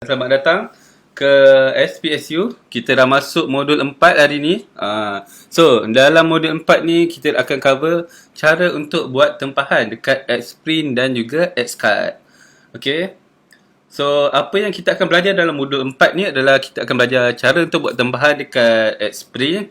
Selamat datang ke SPSU. Kita dah masuk modul 4 hari ni. So, dalam modul 4 ni kita akan cover cara untuk buat tempahan dekat Xprint dan juga Xcard. Okay. So, apa yang kita akan belajar dalam modul 4 ni adalah kita akan belajar cara untuk buat tempahan dekat Xprint.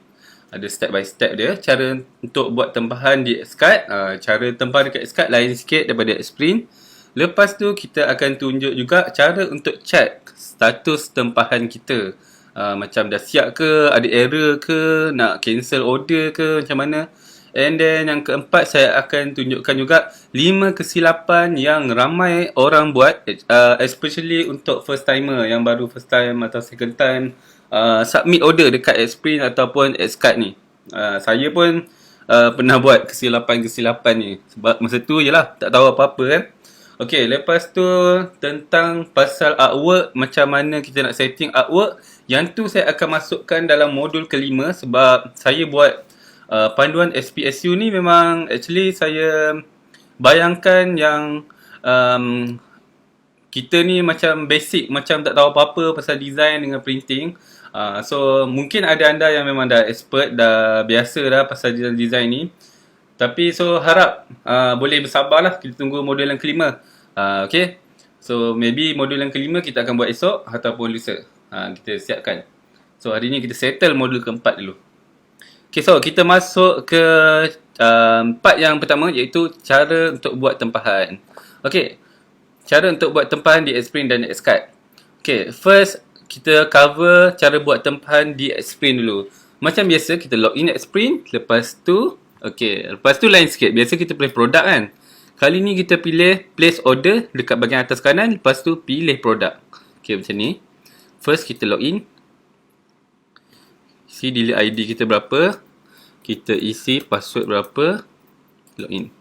Ada step by step dia. Cara untuk buat tempahan di Xcard. Cara tempahan dekat Xcard lain sikit daripada Xprint. Lepas tu kita akan tunjuk juga cara untuk check status tempahan kita. Macam dah siap ke, ada error ke, nak cancel order ke, macam mana. And then yang keempat saya akan tunjukkan juga 5 kesilapan yang ramai orang buat, especially untuk first timer yang baru first time atau second time submit order dekat Xprint ataupun Xcard ni. Saya pun pernah buat kesilapan-kesilapan ni. Sebab masa tu je lah, tak tahu apa-apa kan. Okay, lepas tu tentang pasal artwork, macam mana kita nak setting artwork. Yang tu saya akan masukkan dalam modul kelima sebab saya buat panduan SPSU ni memang actually saya bayangkan yang kita ni macam basic, macam tak tahu apa-apa pasal design dengan printing. So mungkin ada anda yang memang dah expert, dah biasa dah pasal design ni. Tapi so harap boleh bersabarlah, kita tunggu modul yang kelima. Okay. So maybe modul yang kelima kita akan buat esok ataupun lusa. Kita siapkan. So hari ni kita settle modul keempat dulu. Okay, so kita masuk ke part yang pertama, iaitu cara untuk buat tempahan. Okay. Cara untuk buat tempahan di Xprint dan Xcard. Okay, first kita cover cara buat tempahan di Xprint dulu. Macam biasa kita login Xprint, lepas tu lepas tu lain sikit. Biasa kita pilih produk kan. Kali ni kita pilih place order dekat bahagian atas kanan. Lepas tu pilih produk. Okay, macam ni. First kita login. Isi delete ID kita berapa. Kita isi password berapa. Login.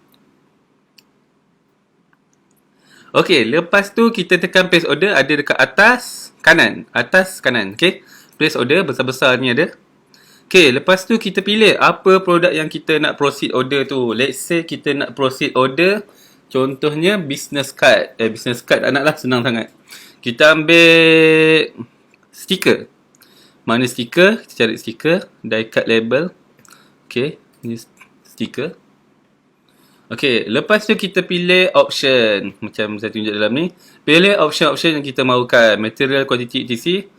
Okay, lepas tu kita tekan place order. Ada dekat atas kanan. Atas kanan. Okay. Place order besar-besar ni ada. Okay, lepas tu kita pilih apa produk yang kita nak proceed order tu. Let's say kita nak proceed order, contohnya business card. Business card tak nak lah, senang sangat. Kita ambil stiker. Mana stiker? Kita cari stiker. Die cut label. Okay, ni stiker. Okay, lepas tu kita pilih option. Macam saya tunjuk dalam ni. Pilih option-option yang kita mahukan. Material, quantity, etc.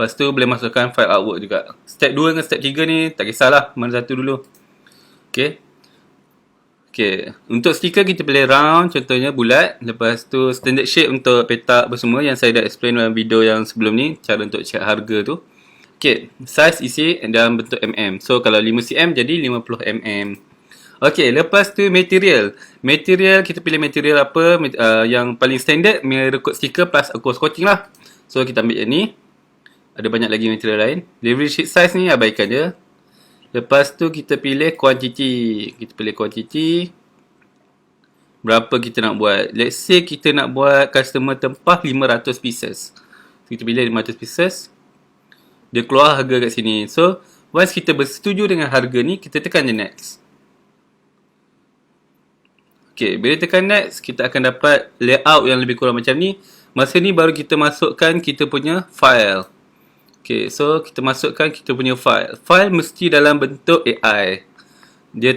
Lepas tu boleh masukkan file artwork juga. Step 2 dengan step 3 ni tak kisahlah mana satu dulu. Okay. Okay. Untuk stiker kita pilih round, contohnya bulat. Lepas tu standard shape untuk petak apa semua yang saya dah explain dalam video yang sebelum ni. Cara untuk check harga tu. Okay. Size isi dalam bentuk mm. So kalau 5cm jadi 50mm. Okay. Lepas tu material. Material kita pilih material apa. Yang paling standard merekod stiker plus aqua coating lah. So kita ambil yang ni. Ada banyak lagi material lain. Delivery sheet size ni abaikan je. Lepas tu kita pilih quantity. Kita pilih quantity. Berapa kita nak buat. Let's say kita nak buat customer tempah 500 pieces. Kita pilih 500 pieces. Dia keluar harga kat sini. So, once kita bersetuju dengan harga ni, kita tekan je next. Okay, bila tekan next, kita akan dapat layout yang lebih kurang macam ni. Masa ni baru kita masukkan kita punya file. Okay, so kita masukkan kita punya file. File mesti dalam bentuk AI. Dia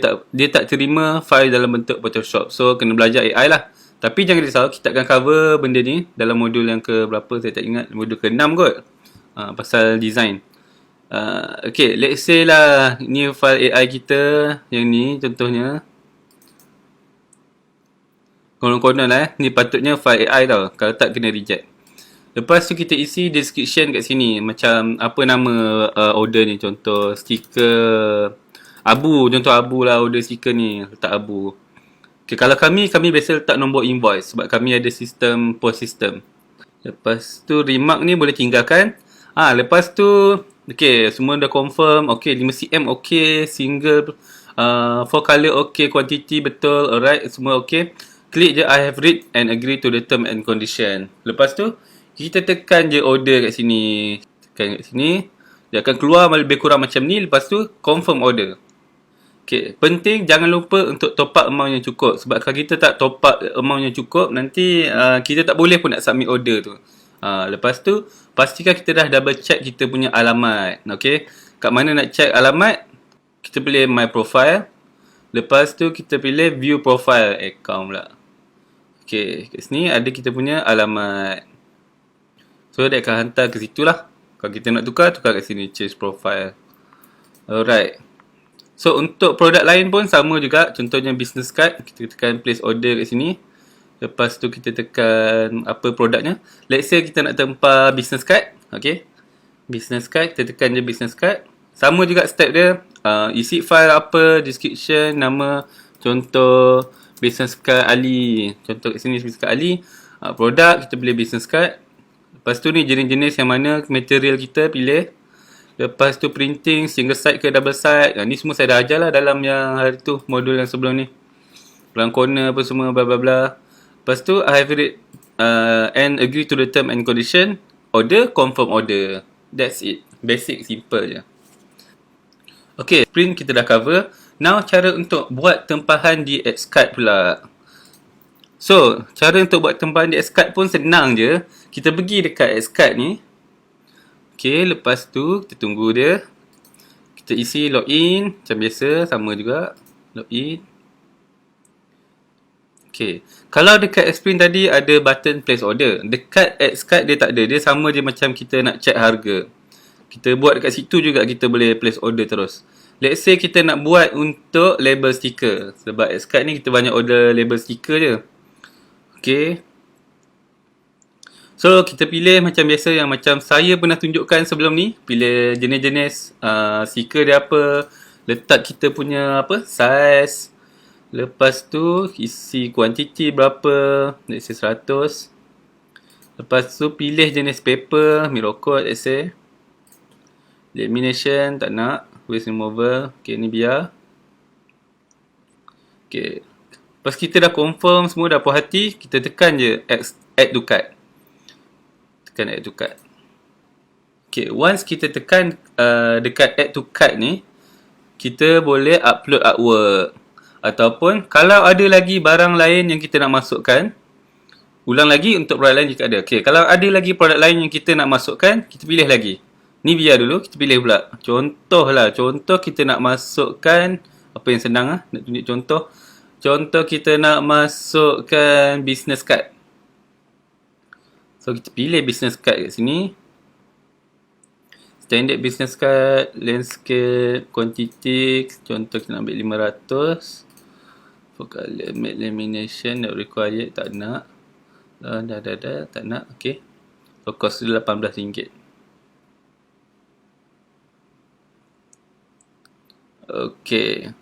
tak terima file dalam bentuk Photoshop. So, kena belajar AI lah. Tapi jangan risau, kita akan cover benda ni dalam modul yang ke berapa, saya tak ingat. Modul ke-6 kot. Pasal design. Okay, let's say lah, ni file AI kita. Yang ni, contohnya. Konon-konon lah ni patutnya file AI tau. Kalau tak, kena reject. Lepas tu kita isi description kat sini. Macam apa nama order ni. Contoh stiker abu. Contoh abu lah order stiker ni. Letak abu. Okay, kalau kami biasa letak nombor invoice. Sebab kami ada sistem post system. Lepas tu remark ni boleh tinggalkan. Lepas tu okay, semua dah confirm. Okay, 5cm okay. Single 4 color okay. Quantity betul. Alright, semua okay. Klik je I have read and agree to the term and condition. Lepas tu kita tekan je order kat sini. Tekan kat sini. Dia akan keluar lebih kurang macam ni. Lepas tu confirm order. Okay. Penting jangan lupa untuk top up amount yang cukup. Sebab kalau kita tak top up amount yang cukup, nanti kita tak boleh pun nak submit order tu. Lepas tu, pastikan kita dah double check kita punya alamat. Okay. Kat mana nak check alamat? Kita pilih My Profile. Lepas tu, kita pilih View Profile Account pula. Okay. Kat sini ada kita punya alamat. So, dia akan hantar ke situ lah. Kalau kita nak tukar kat sini. Change Profile. Alright. So, untuk produk lain pun sama juga. Contohnya business card. Kita tekan place order kat sini. Lepas tu kita tekan apa produknya. Let's say kita nak tempah business card. Okay. Business card. Kita tekan je business card. Sama juga step dia. Isi file apa. Description. Nama. Contoh. Business card Ali. Contoh kat sini business card Ali. Produk. Kita pilih business card. Lepas tu ni jenis-jenis yang mana material kita pilih. Lepas tu printing. Single side ke double side. Ni semua saya dah ajar lah dalam yang hari tu. Modul yang sebelum ni. Pelang corner apa semua. Bla bla bla. Lepas tu, I have read and agree to the term and condition. Order, confirm order. That's it. Basic, simple je. Okay, print kita dah cover. Now, cara untuk buat tempahan di Xcard pula. So, cara untuk buat tempahan di Xcard pun senang je. Kita pergi dekat Xcard ni. Okay, lepas tu, kita tunggu dia. Kita isi login. Macam biasa, sama juga. Login. Okay. Kalau dekat Xprint tadi ada button place order. Dekat Xcard dia tak ada. Dia sama je macam kita nak check harga. Kita buat dekat situ juga kita boleh place order terus. Let's say kita nak buat untuk label stiker. Sebab Xcard ni kita banyak order label stiker je. Okay. So kita pilih macam biasa yang macam saya pernah tunjukkan sebelum ni. Pilih jenis-jenis stiker dia apa. Letak kita punya apa size. Lepas tu isi kuantiti berapa. Let's say 100. Lepas tu pilih jenis paper. Mirror code let's say. Lamination tak nak. Waste removal. Okay ni biar. Okay. Lepas kita dah confirm semua dah puas hati. Kita tekan je add to cart. Tekan add to cart. Okay. Once kita tekan dekat add to cart ni. Kita boleh upload artwork. Ataupun kalau ada lagi barang lain yang kita nak masukkan. Ulang lagi untuk produk lain jika ada. Okay, kalau ada lagi produk lain yang kita nak masukkan, kita pilih lagi. Ni biar dulu, kita pilih pula. Contoh lah, contoh kita nak masukkan. Apa yang senang lah, nak tunjuk contoh. Contoh kita nak masukkan business card. So kita pilih business card kat sini. Standard business card, landscape, quantity. Contoh kita nak ambil 500. For color, make lamination, not required, tak nak. Dah, tak nak, okay. So, cost dia RM18. Okay.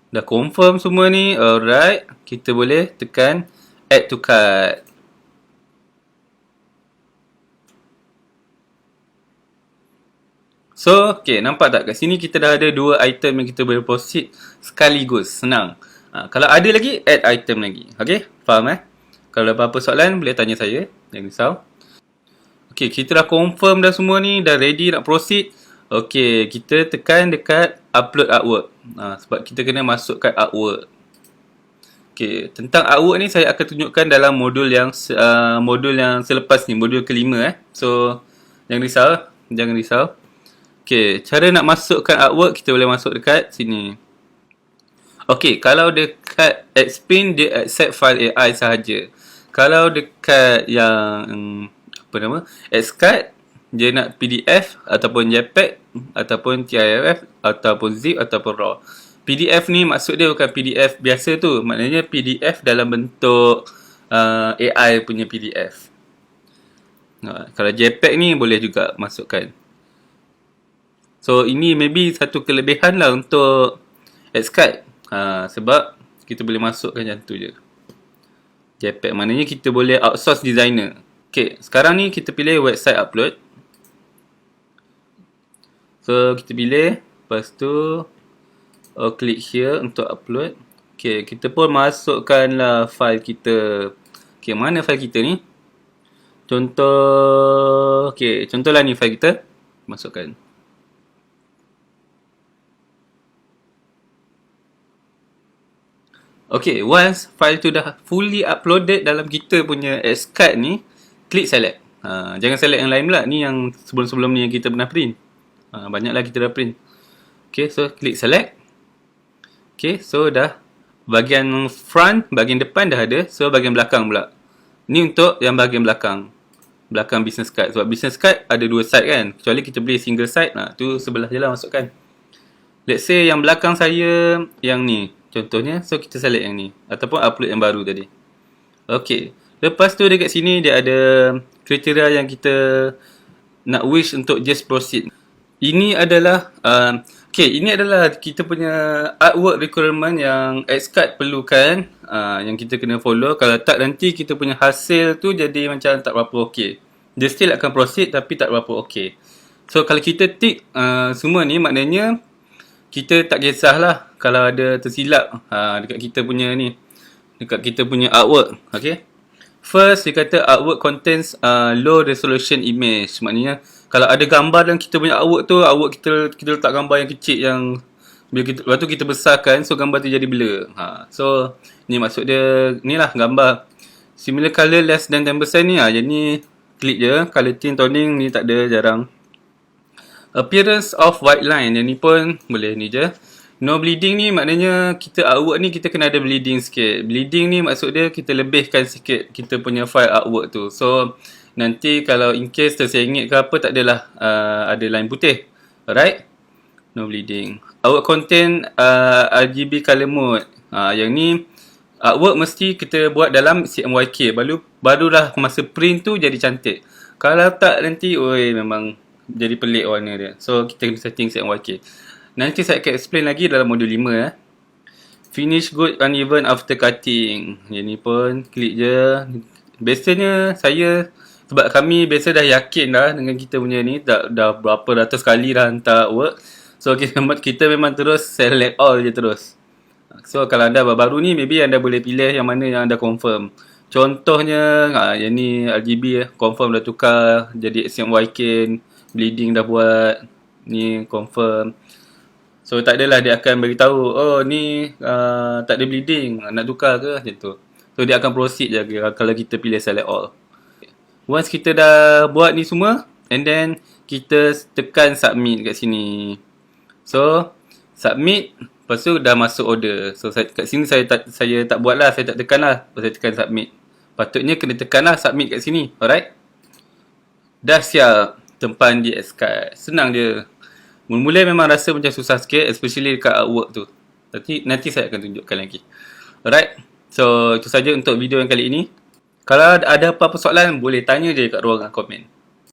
Dah confirm semua ni, alright. Kita boleh tekan add to cart. So, okay, nampak tak? Kat sini kita dah ada dua item yang kita boleh proceed sekaligus. Senang. Kalau ada lagi, add item lagi. Okay? Faham Kalau ada apa-apa soalan, boleh tanya saya. Jangan risau. Okay, kita dah confirm dah semua ni. Dah ready nak proceed. Okay, kita tekan dekat upload artwork. Sebab kita kena masukkan artwork. Okay, tentang artwork ni saya akan tunjukkan dalam modul yang selepas ni. Modul kelima So, jangan risau. Jangan risau. Okay, cara nak masukkan artwork, kita boleh masuk dekat sini. Okay, kalau dekat Xprint dia accept file AI sahaja. Kalau dekat yang apa nama? Xcard dia nak PDF ataupun JPEG ataupun TIFF ataupun zip ataupun RAW. PDF ni maksud dia bukan PDF biasa tu. Maknanya PDF dalam bentuk AI punya PDF. Kalau JPEG ni boleh juga masukkan. So ini maybe satu kelebihan lah untuk Xcard. Sebab kita boleh masukkan macam tu je. JPEG maknanya kita boleh outsource designer. Okay, sekarang ni kita pilih website upload. So kita pilih. Lepas tu click here untuk upload. Okay, kita pun masukkanlah file kita. Okay, mana file kita ni? Contoh. Okay, contohlah ni file kita. Masukkan. Okay, once file tu dah fully uploaded dalam kita punya Xcard ni, klik select. Jangan select yang lain pula. Ni yang sebelum-sebelum ni yang kita pernah print. Banyaklah kita dah print. Okay, so klik select. Okay, so dah. Bahagian front, bahagian depan dah ada. So bahagian belakang pula. Ni untuk yang bahagian belakang. Belakang business card. Sebab business card ada dua side kan. Kecuali kita beli single side. Tu sebelah je lah masukkan. Let's say yang belakang saya yang ni. Contohnya, so kita select yang ni. Ataupun upload yang baru tadi. Okay. Lepas tu dekat sini dia ada kriteria yang kita nak wish untuk just proceed. Ini adalah ini adalah kita punya artwork requirement yang Xcard perlukan, yang kita kena follow. Kalau tak, nanti kita punya hasil tu jadi macam tak berapa okey. Dia still akan proceed tapi tak berapa okey. So kalau kita tick semua ni, maknanya kita tak kisahlah kalau ada tersilap dekat kita punya ni, dekat kita punya artwork. Okay. First, dia kata artwork contains low resolution image. Maknanya kalau ada gambar dalam kita punya artwork tu, artwork kita letak gambar yang kecil yang lepas tu kita besarkan, so gambar tu jadi blur. So ni maksud dia, ni lah gambar similar color less than 10% ni. Jadi klik je. Color tint toning ni tak ada, jarang. Appearance of white line, yang ni pun boleh ni je. No bleeding ni maknanya kita artwork ni kita kena ada bleeding sikit. Bleeding ni maksud dia kita lebihkan sikit kita punya file artwork tu. So nanti kalau in case tersengit ke apa, tak adalah ada line putih. Alright. No bleeding. Artwork contain RGB color mode. Yang ni artwork mesti kita buat dalam CMYK. Barulah masa print tu jadi cantik. Kalau tak nanti memang jadi pelik warna dia. So kita kena setting CMYK. Nanti saya akan explain lagi dalam modul 5. Finish good uneven after cutting. Yang ni pun klik je. Biasanya saya, sebab kami biasa dah yakin dah dengan kita punya ni, dah berapa ratus kali dah hantar work. So kita memang terus select all je terus. So kalau anda baru ni, maybe anda boleh pilih yang mana yang anda confirm. Contohnya yang ni RGB confirm dah tukar jadi CMYK. Bleeding dah buat. Ni confirm. So tak adalah dia akan beritahu, oh ni tak ada bleeding, nak tukar ke macam tu. So dia akan proceed je kalau kita pilih select all. Once kita dah buat ni semua, and then kita tekan submit kat sini. So submit, lepas tu dah masuk order. So kat sini saya tak buat lah, saya tak tekan lah. Lepas saya tekan submit. Patutnya kena tekan lah submit kat sini. Alright. Dah siap tempan di Xcard. Senang je. Mula-mula memang rasa macam susah sikit, especially dekat artwork tu. Nanti saya akan tunjukkan lagi. Alright. So itu saja untuk video yang kali ini. Kalau ada apa-apa soalan, boleh tanya je kat ruangan komen.